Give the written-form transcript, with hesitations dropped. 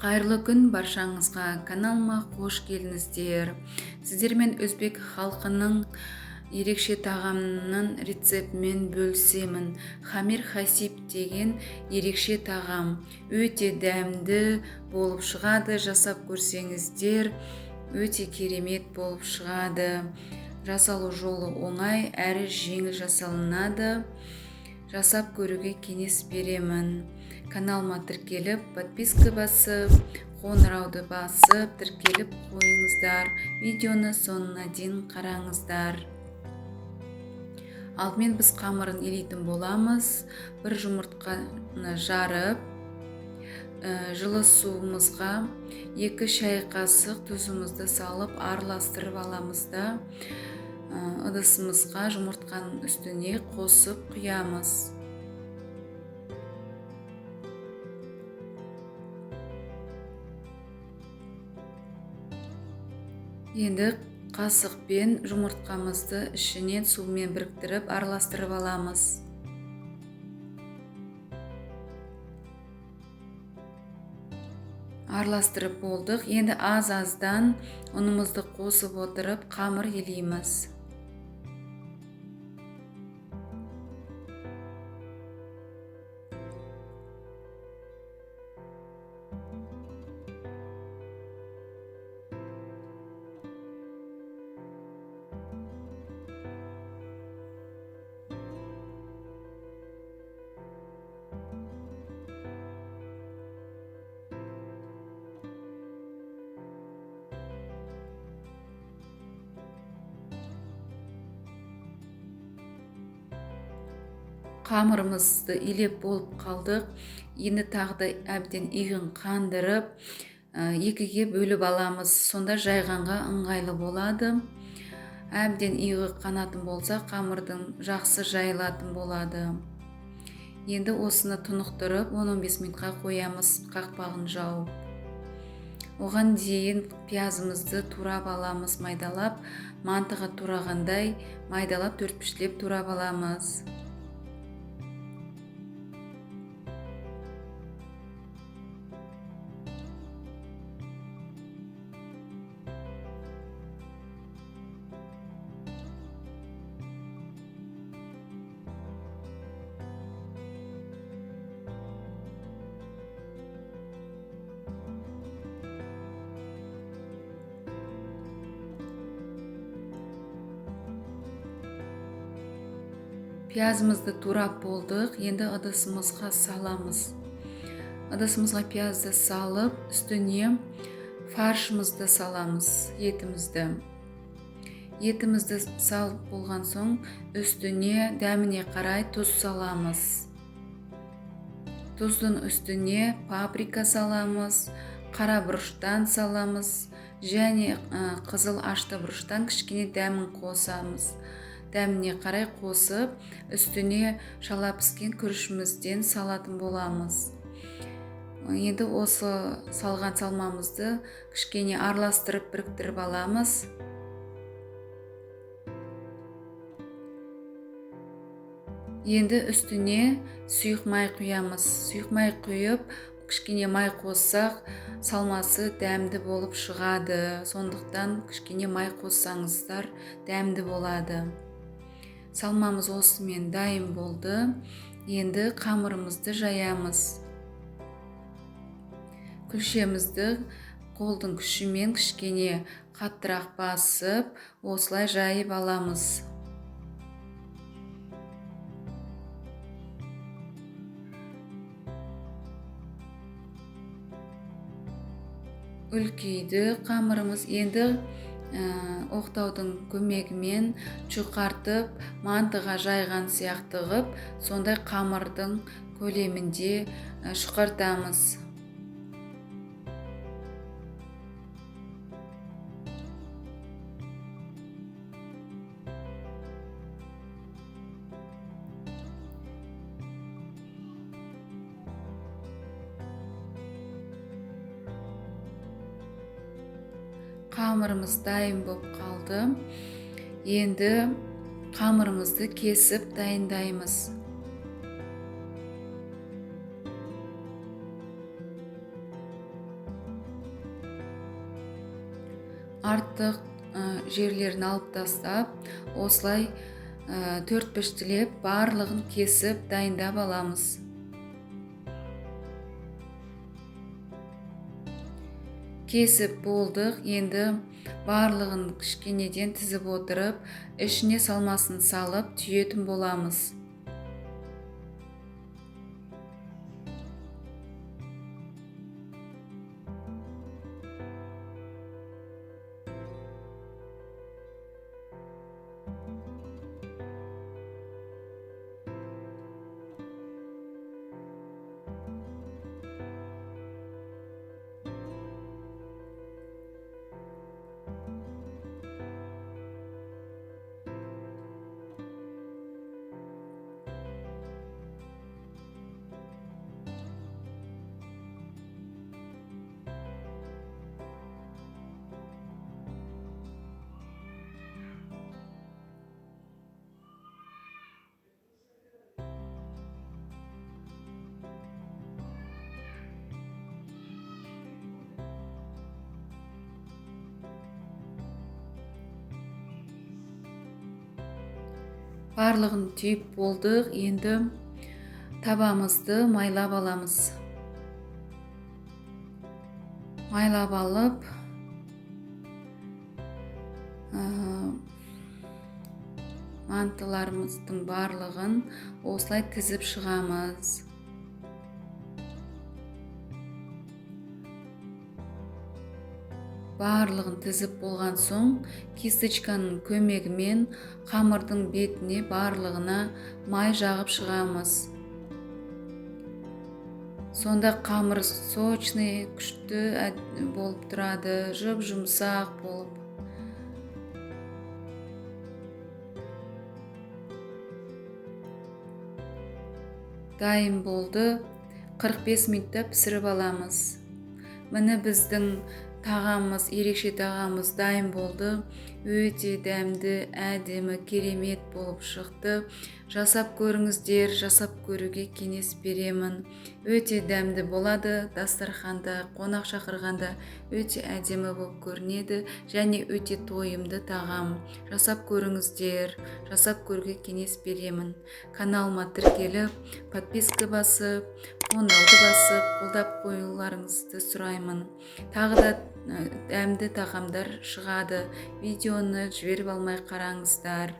Қайырлы күн баршаңызға, каналыма қош келдіңіздер. Сіздермен өзбек халқының ерекше тағамының рецептімен бөлісемін. Хамир хасиб деген ерекше тағам. Өте дәмді болып шығады, жасап көрсеңіздер, өте керемет болып шығады. Жасалу жолы оңай, әрі жеңіл жасалынады. Жасап көруге кеңес беремін. Каналыма тіркеліп, подписка басып, қоңырауды басып, тіркеліп қойыңыздар. Видеоны соңына дейін қараңыздар. Алдымен біз қамырын илейтін боламыз. Бір жұмыртқаны жарып, жылы суымызға 2 шай қасық тұзымызды салып араластырып аламыз да, ыдысымызға жұмыртқаның үстіне қосып құямыз. Енді қасықпен жұмыртқамызды ішінен сумен біріктіріп араластырып аламыз. Араластырып болдық. Енді аз-аздан ұнымызды қосып отырып қамыр илейміз. Қамырымызды илеп болып қалдық. Енді тағы да әбден иығын қандырып, 2-ге бөліп аламыз. Сонда жайғанға ыңғайлы болады. Әбден иығы қанатын болса, қамырдың жақсы жайылатын болады. Енді осыны тұнықтырып, 10-15 минутқа қоямыз, қақпағын жауып. Оған дейін пиязымызды турап аламыз, майдалап, мантыға турағандай майдалап, төртпіштеп турап аламыз. Пиязымызды турап болдық. Енді ыдысымызға саламыз. Ыдысымызға пиязды салып, үстіне фаршымызды саламыз, етімізді. Етімізді салып болған соң, үстіне дәміне қарай тұз саламыз. Тұздың үстіне паприка саламыз, қара бұрыштан саламыз, және қызыл ашты бұрыштан кішкене дәмін қосамыз. Дәміне қарай қосып, үстіне шала піскен күрішімізден салатын боламыз. Енді осы салған салмамызды кішкене араластырып біріктіріп аламыз. Енді үстіне сұйық май құямыз. Сұйық май құйып, кішкене май қоссақ, салмасы дәмді болып шығады. Сондықтан кішкене май қоссаңыздар дәмді болады. Салмамыз осымен дайын болды. Енді қамырымызды жаямыз. Күлшемізді қолдың күшімен кішкене қаттырақ басып, осылай жайып аламыз. Үлкейді қамырымыз. Енді оқтаудың көмегімен жұқартып, мантыға жайған сияқты ғып, сондай қамырдың көлемінде жұқартамыз. Қамырымыз дайын болып қалды. Енді қамырымызды кесіп дайындаймыз. артық жерлерін алып тастап, осылай 4-5 барлығын кесіп дайындап аламыз. Кесіп болдық, енді барлығын кішкенеден тізіп отырып, ішіне салмасын салып түйетін боламыз. Барлығын түйіп болдық, енді табамызды майлап аламыз. Майлап алып, мантыларымыздың барлығын осылай тізіп шығамыз. Барлығын тізіп болған соң, кисточканың көмегімен қамырдың бетіне барлығына май жағып шығамыз. Сонда қамыр сочный, күшті болып тұрады, жұп-жұмсақ болып. Дайын болды, 45 минутта пісіріп аламыз. Міне біздің тағамыз, ерекше тағамыз дайын болды. Өте дәмді, әдемі, керемет болып шықты. Жасап көріңіздер, жасап көруге кеңес беремін. Өте дәмді болады, дастарханда, қонақ шақырғанда өте әдемі болып көрінеді, және өте тойымды тағам. Жасап көріңіздер, жасап көруге кеңес беремін. Каналыма тіркеліп, подписка басып, қоңырауды басып, қолдап қоюларыңызды сұраймын. Тағы да дәмді тағамдар шығады. Видеоны жіберіп алмай қараңыздар.